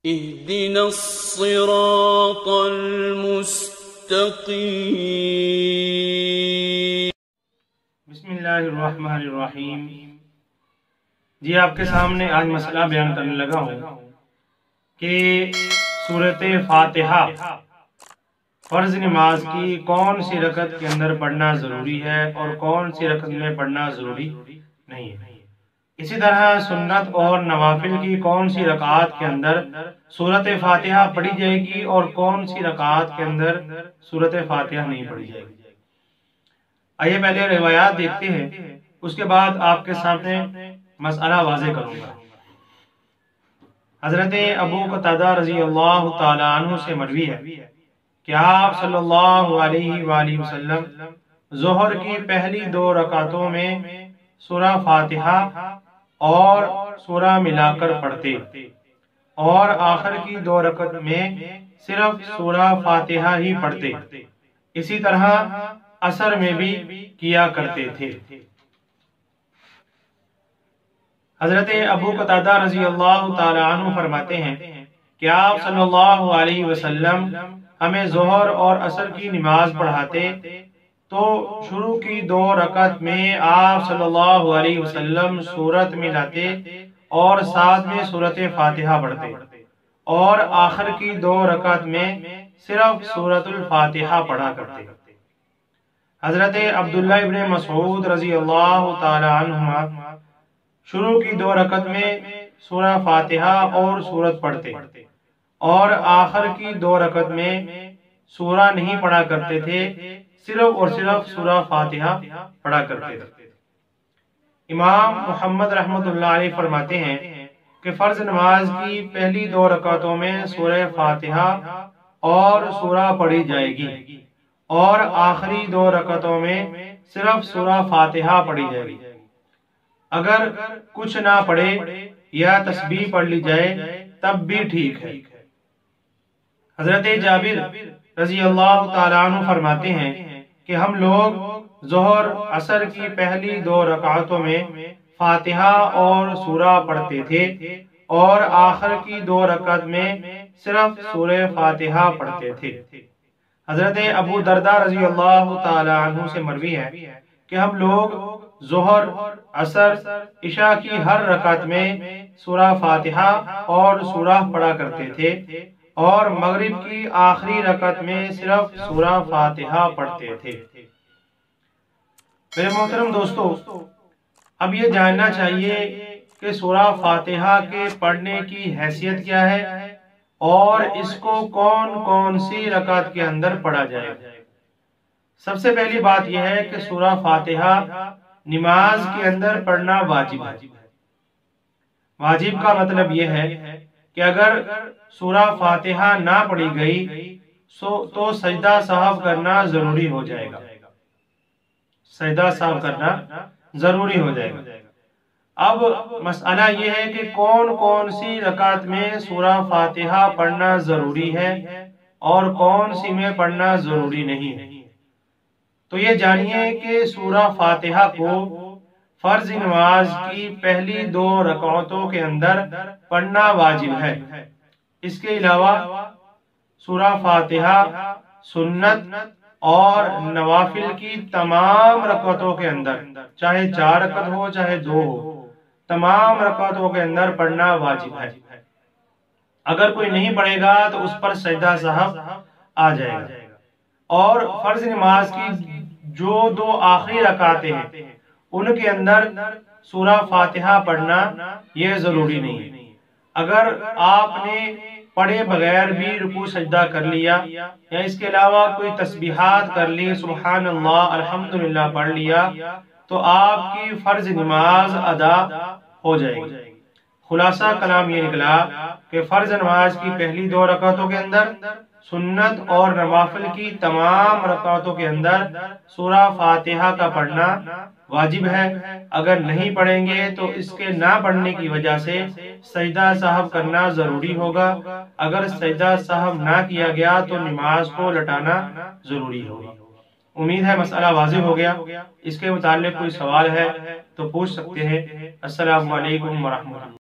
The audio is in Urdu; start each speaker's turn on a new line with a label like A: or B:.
A: اهدنا الصراط المستقیم۔
B: بسم اللہ الرحمن الرحیم۔ جی آپ کے سامنے آج مسئلہ بیان کرنے لگا ہوں کہ سورۃ فاتحہ فرض نماز کی کون سی رکعت کے اندر پڑھنا ضروری ہے اور کون سی رکعت میں پڑھنا ضروری نہیں ہے۔ اسی طرح سنت اور نوافل کی کون سی رکعات کے اندر سورۃ فاتحہ پڑھی جائے گی اور کون سی رکعات کے اندر سورۃ فاتحہ نہیں پڑھی جائے گی۔ آئیے پہلے روایات دیکھتے ہیں، اس کے بعد آپ کے سامنے مسئلہ واضح کروں گا۔ حضرت ابو قتادہ رضی اللہ تعالیٰ عنہ سے مروی ہے کہ آپ صلی اللہ علیہ وآلہ وسلم ظہر کی پہلی 2 رکعتوں میں سورہ فاتحہ اور سورہ ملا کر پڑھتے اور آخر کی 2 رکعت میں صرف سورہ فاتحہ ہی پڑھتے۔ اسی طرح عصر میں بھی کیا کرتے تھے۔ حضرت ابو قتادہ رضی اللہ تعالی عنہ فرماتے ہیں کہ آپ صلی اللہ علیہ وسلم ہمیں ظہر اور عصر کی نماز پڑھاتے تو شروع کی 2 رکعت میں آپ صلی اللہ علیہ وسلم سورت ملاتے اور ساتھ میں سورۃ فاتحہ پڑھتے اور آخر کی 2 رکعت میں صرف سورۃ الفاتحہ پڑھا کرتے۔ حضرت عبداللہ ابن مسعود رضی اللہ تعالی عنہما شروع کی 2 رکعت میں سورہ فاتحہ اور سورت پڑھتے اور آخر کی 2 رکعت میں سورہ نہیں پڑھا کرتے تھے، صرف اور صرف سورہ فاتحہ پڑھا کرتے تھے۔ امام محمد رحمۃ اللہ علیہ فرماتے ہیں کہ فرض نماز کی پہلی 2 رکعتوں میں سورہ فاتحہ اور سورہ پڑھی جائے گی اور آخری 2 رکعتوں میں صرف سورہ فاتحہ پڑھی جائے گی۔ اگر کچھ نہ پڑھے یا تسبیح پڑھ لی جائے تب بھی ٹھیک ہے۔ حضرت جابر رضی اللہ تعالیٰ عنہ فرماتے ہیں کہ ہم لوگ ظہر عصر کی پہلی 2 رکعتوں میں فاتحہ اور سورہ پڑھتے تھے اور آخر کی 2 رکعت میں صرف سورہ فاتحہ پڑھتے تھے۔ حضرت ابو دردہ رضی اللہ تعالیٰ عنہ سے مروی ہے کہ ہم لوگ ظہر، عصر، عشاء کی ہر رکعت میں سورہ فاتحہ اور سورہ پڑھا کرتے تھے اور مغرب کی آخری رکعت میں صرف سورہ فاتحہ پڑھتے تھے۔ میرے محترم دوستو، اب یہ جاننا چاہیے کہ سورہ فاتحہ کے پڑھنے کی حیثیت کیا ہے اور اس کو کون کون سی رکعت کے اندر پڑھا جائے۔ سب سے پہلی بات یہ ہے کہ سورہ فاتحہ نماز کے اندر پڑھنا واجب ہے۔ واجب کا مطلب یہ ہے کہ اگر سورہ فاتحہ نہ پڑھی گئی تو سجدہ سہو کرنا ضروری ہو جائے گا۔ سجدہ سہو کرنا ضروری ہو جائے گا۔ اب مسئلہ یہ ہے کہ کون کون سی رکعت میں سورہ فاتحہ پڑھنا ضروری ہے اور کون سی میں پڑھنا ضروری نہیں ہے۔ تو یہ جانیے کہ سورہ فاتحہ کو فرض نماز کی پہلی 2 رکعتوں کے اندر پڑھنا واجب ہے۔ اس کے علاوہ سورہ فاتحہ سنت اور نوافل کی تمام رکعتوں کے اندر، چاہے 4 رکعت ہو چاہے 2 ہو، تمام رکعتوں کے اندر پڑھنا واجب ہے۔ اگر کوئی نہیں پڑھے گا تو اس پر سجدہ سہو آ جائے گا۔ اور فرض نماز کی جو 2 آخری رکعتیں ہیں ان کے اندر سورہ فاتحہ پڑھنا یہ ضروری نہیں ہے۔ اگر آپ نے پڑھے بغیر بھی رکوع سجدہ کر لیا یا اس کے علاوہ کوئی تسبیحات کر لی، سبحان اللہ الحمدللہ پڑھ لیا، تو آپ کی فرض نماز ادا ہو جائے گی۔ خلاصہ کلام یہ نکلا کہ فرض نماز کی پہلی 2 رکعتوں کے اندر، سنت اور نوافل کی تمام رکعتوں کے اندر سورہ فاتحہ کا پڑھنا واجب ہے۔ اگر نہیں پڑھیں گے تو اس کے نہ پڑھنے کی وجہ سے سجدہ سہو کرنا ضروری ہوگا۔ اگر سجدہ سہو نہ کیا گیا تو نماز کو لٹانا ضروری ہوگا۔ امید ہے مسئلہ واضح ہو گیا۔ اس کے متعلق کوئی سوال ہے تو پوچھ سکتے ہیں۔ السلام علیکم ورحمۃ اللہ۔